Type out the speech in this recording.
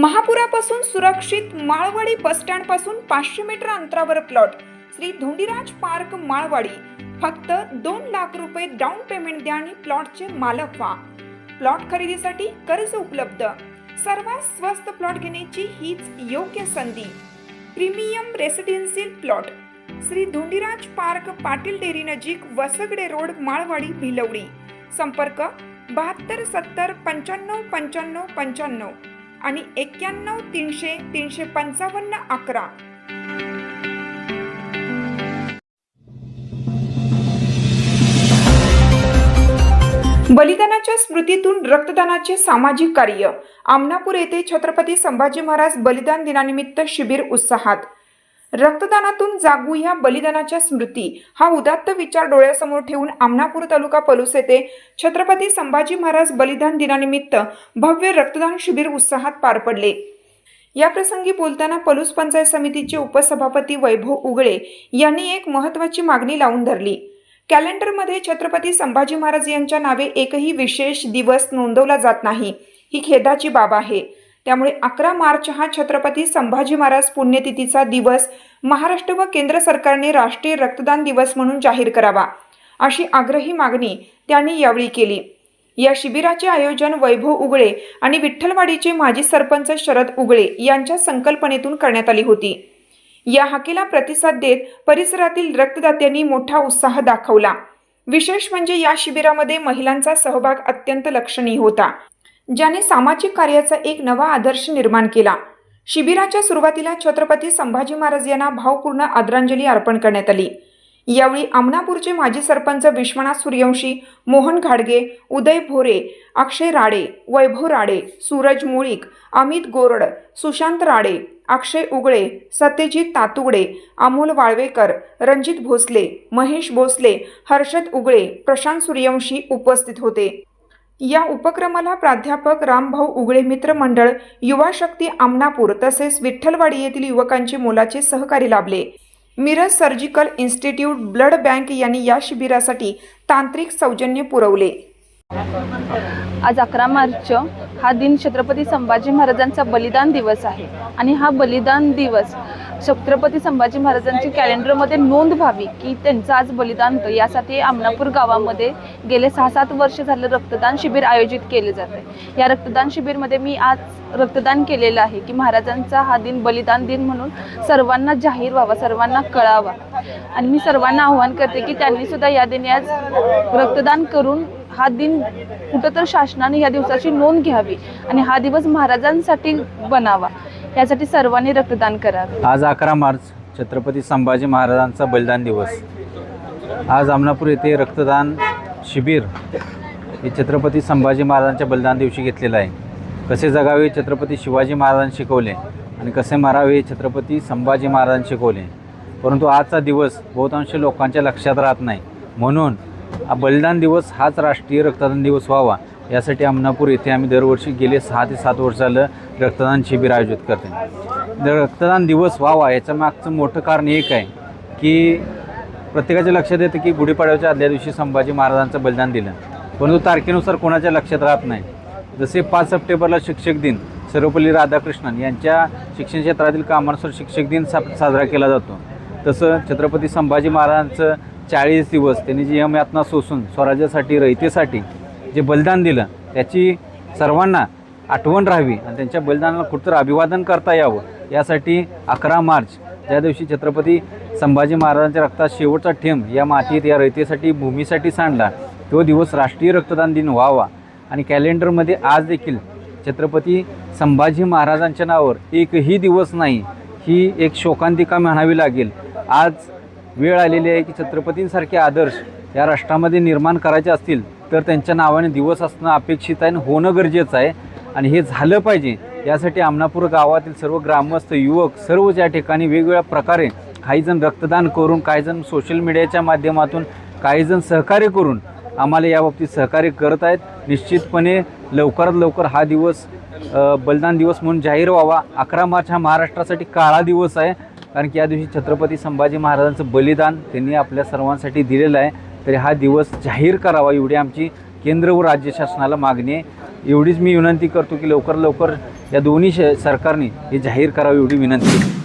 महापुरापासून सुरक्षित माळवाडी बसस्टँडपासून 500 मीटर अंतरावर plot Shri Dhondiraj park Malwadi. फक्त 2 लाख रुपये डाऊन पेमेंट द्या आणि प्लॉटचे मालक व्हा। प्लॉट खरेदीसाठी कर्ज उपलब्ध। सर्वात स्वस्त प्लॉट घेण्याची हीच योग्य संधी। Premium residential plot Shri Dhondiraj park, Patil dairy नजीक, वसगडे रोड, माळवाडी, भिलवडी। संपर्क 72 70 95 95 95 आणि 91 300 355 11। बलिदानाच्या स्मृतीतून रक्तदानाचे सामाजिक कार्य। आमनापूर येथे छत्रपती संभाजी महाराज बलिदान दिनानिमित्त शिबिर उत्साहात। रक्तदानातून जागूया बलिदानाच्या स्मृती हा उदात्त विचार डोळ्यासमोर ठेवून आमनापूर तालुका पलूस येथे छत्रपती संभाजी महाराज बलिदान दिनानिमित्त भव्य रक्तदान शिबिर उत्साहात पार पडले। या प्रसंगी बोलताना पलूस पंचायत समितीचे उपसभापती वैभव उगळे यांनी एक महत्त्वाची मागणी लावून धरली। कॅलेंडरमध्ये छत्रपती संभाजी महाराज यांच्या नावे एकही विशेष दिवस नोंदवला जात नाही, ही खेदाची बाब आहे। त्यामुळे 11 मार्च हा छत्रपती संभाजी महाराज पुण्यतिथीचा दिवस महाराष्ट्र व केंद्र सरकारने राष्ट्रीय रक्तदान दिवस म्हणून जाहीर करावा, अशी आग्रही मागणी त्यांनी यावेळी केली। या शिबिराचे आयोजन वैभव उगळे आणि विठ्ठलवाडीचे माजी सरपंच शरद उगळे यांच्या संकल्पनेतून करण्यात आली होती। या हाकेला प्रतिसाद देत परिसरातील रक्तदात्यांनी मोठा उत्साह दाखवला। विशेष म्हणजे या शिबिरामध्ये महिलांचा सहभाग अत्यंत लक्षणीय होता, ज्याने सामाजिक कार्याचा एक नवा आदर्श निर्माण केला। शिबिराच्या सुरुवातीला छत्रपती संभाजी महाराज यांना भावपूर्ण आदरांजली अर्पण करण्यात आली। यावेळी आमनापूरचे माजी सरपंच विश्वनाथ सूर्यवंशी, मोहन घाडगे, उदय भोरे, अक्षय राडे, वैभव राडे, सूरज मुळीक, अमित गोरड, सुशांत राडे, अक्षय उगळे, सत्यजित तातुगडे, अमोल वाळवेकर, रणजित भोसले, महेश भोसले, हर्षद उगळे, प्रशांत सूर्यवंशी उपस्थित होते। या उपक्रमाला प्राध्यापक रामभाऊ उगळे मित्र मंडळ, युवा शक्ती आमनापूर तसेच विठ्ठलवाडी येथील युवकांचे मोलाचे सहकार्य लाभले। Miraj surgical institute blood bank यांनी या शिबिरासाठी तांत्रिक सौजन्य पुरवले। आज 11 मार्च हा दिन छत्रपती संभाजी महाराजांचा बलिदान दिवस आहे आणि हा बलिदान दिवस छत्रपती संभाजी महाराजांच्या कॅलेंडरमध्ये नोंद व्हावी की त्यांचं आज बलिदान होतं, यासाठी आमनापूर गावामध्ये गेले 6-7 वर्ष झालं रक्तदान शिबिर आयोजित केले जाते। या रक्तदान शिबिरमध्ये मी आज रक्तदान केलेलं आहे की महाराजांचा हा दिन बलिदान दिन म्हणून सर्वांना जाहीर व्हावा, सर्वांना कळावा। आणि मी सर्वांना आव्हान करते की त्यांनी सुद्धा या दिनी आज रक्तदान करून हा दिन कुठंतरी शासनाने या दिवसाची नोंद घ्यावी आणि हा दिवस महाराजांसाठी बनावा, यासाठी सर्वांनी रक्तदान करावे। आज 11 मार्च छत्रपती संभाजी महाराजांचा बलिदान दिवस। आज आमनापूर येथे रक्तदान शिबिर हे छत्रपती संभाजी महाराजांच्या बलिदान दिवशी घेतलेलं आहे। कसे जगावे छत्रपती शिवाजी महाराजांनी शिकवले आणि कसे मारावे छत्रपती संभाजी महाराजांनी शिकवले, परंतु आजचा दिवस बहुतांश लोकांच्या लक्षात राहत नाही। म्हणून हा बलिदान दिवस हाच राष्ट्रीय रक्तदान दिवस व्हावा, यासाठी आमनापूर येथे आम्ही दरवर्षी गेले 6 ते 7 वर्ष झालं रक्तदान शिबिर आयोजित करते। रक्तदान दिवस व्हावा याचं मागचं मोठं कारण एक आहे की प्रत्येकाच्या लक्षात येतं की गुढीपाडव्याच्या आदल्या दिवशी संभाजी महाराजांचं बलिदान दिलं, परंतु तारखेनुसार कोणाच्या लक्षात राहत नाही। जसे 5 सप्टेंबरला शिक्षक दिन सर्वपल्ली राधाकृष्णन यांच्या शिक्षण क्षेत्रातील कामानुसार शिक्षक दिन साजरा केला जातो, तसं छत्रपती संभाजी महाराजांचं 40 दिवस त्यांनी जी यमयातना सोसून स्वराज्यासाठी, रयतेसाठी जे बलिदान दिलं त्याची सर्वांना आठवण राहावी आणि त्यांच्या बलिदानाला कुठंतरी अभिवादन करता यावं, यासाठी 11 मार्च ज्या दिवशी छत्रपती संभाजी महाराजांच्या रक्तात शेवटचा थेंब या मातीत, या रयतेसाठी, भूमीसाठी सांडला, तो दिवस राष्ट्रीय रक्तदान दिन व्हावा। आणि कॅलेंडरमध्ये आज देखील छत्रपती संभाजी महाराजांच्या नावावर एकही दिवस नाही, ही एक शोकांतिका म्हणावी लागेल। आज वेळ आलेली आहे की छत्रपतींसारखे आदर्श या राष्ट्रामध्ये निर्माण करायचे असतील तर त्यांच्या नावाने दिवस असणं अपेक्षित आहे आणि होणं गरजेचं आहे आणि हे झालं पाहिजे। यासाठी आमनापूर गावातील सर्व ग्रामस्थ, युवक सर्व ज्या ठिकाणी वेगवेगळ्या प्रकारे काहीजण रक्तदान करून, काहीजण सोशल मीडियाच्या माध्यमातून, काहीजण सहकार्य करून आम्हाला याबाबतीत सहकार्य करत आहेत। निश्चितपणे लवकरात लवकर हा दिवस बलिदान दिवस म्हणून जाहीर व्हावा। 11 मार्च हा महाराष्ट्रासाठी काळा दिवस आहे, कारण की या दिवशी छत्रपती संभाजी महाराजांचं बलिदान त्यांनी आपल्या सर्वांसाठी दिलेलं आहे, तरी हा दिवस जाहीर करावा एवढी आमची केंद्र व राज्य शासनाला मागणी आहे। एवढीच मी विनंती करतो की लवकर लवकर या दोन्ही सरकारने हे जाहीर करावे एवढी विनंती आहे.